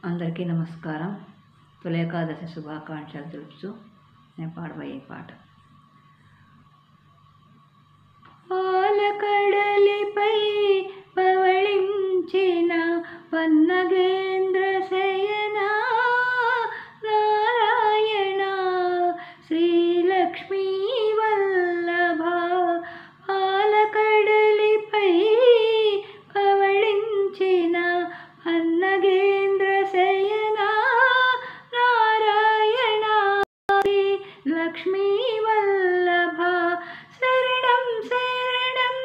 అందరికీ నమస్కారం. తొలి ఏకాదశి శుభాకాంక్షలు తెలుపుతూ నేను పాడబోయే పాట. పాలకడలిపై పవళించిన పన్నగేంద్ర శయన నారాయణ శ్రీలక్ష్మీ వల్లభ. పాలకడలిపై పవళించిన పన్నగేంద్ర శయన నారాయణ లక్ష్మీ వల్లభ. శరణం శరణం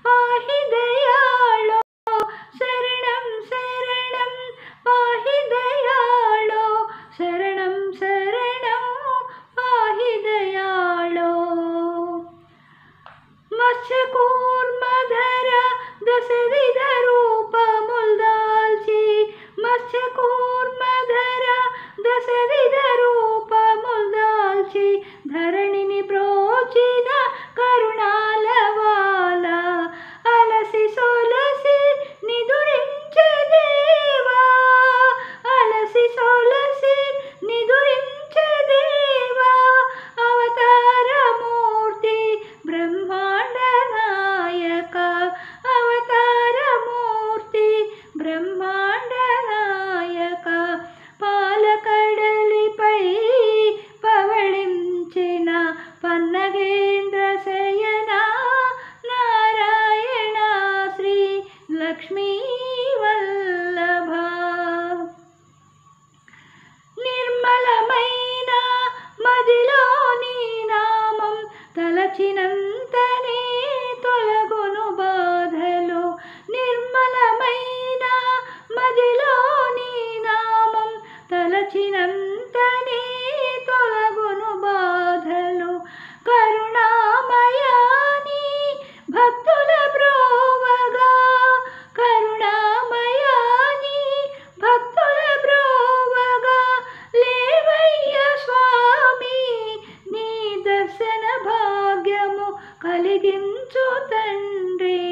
పాహి దయాళో, శరణం శరణం పాహి దయాళో, శరణం శరణం పాహి దయాళో. మత్స్యకూర్మధర దశవిధ రూపముల్ దాల్చి, మత్స్యకూర్మధర దశవిధ రూపముల్ దాల్చి ధరణిని బ్రోచిన కరుణాలవాల. అలసి సొలసి నిదురించే దేవా, అలసి సొలసి నిదురించే దేవా. అవతారమూర్తి బ్రహ్మాండ నాయక, అవతారమూర్తి బ్రహ్మాండ నాయక. పాలకడలిపై పవళించిన పన్నగేంద్ర శయన నారాయణ శ్రీ లక్ష్మీ వల్లభ. నిర్మలమైన మదిలో నీ నామం తలచినంతనే తొలగును బాధలు. నిర్మలమైన మదిలో నీ నామం తలచినంతనే తొలగును బాధలు. కరుణామయాని భక్తుల బ్రోవగా, కరుణామయాని భక్తుల బ్రోవగా లేవయ్య స్వామి నీ దర్శన భాగ్యము కలిగించు తండ్రి.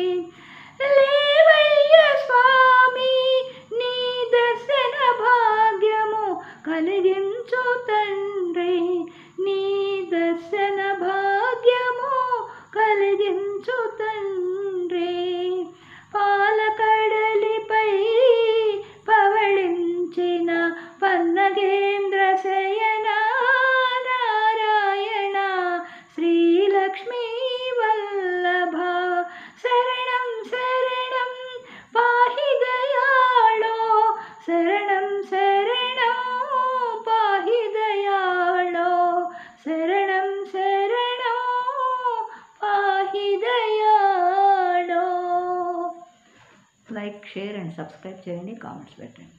లేవయ్య స్వామి నీ దర్శన భాగ్యము కలిగించు తండ్రి, నీ దర్శన భాగ్యము కలిగించు తండ్రి. పాలకడలిపై పవళించిన పన్నగేంద్ర శయన నారాయణ శ్రీలక్ష్మీ వల్లభ. శరణం శరణం పాహి దయాళో, శరణం శరణం పాహి దయాళో, శరణం శరణం పాహి దయాళో. లైక్, షేర్ అండ్ సబ్స్క్రైబ్ చేయండి, కామెంట్స్ పెట్టండి.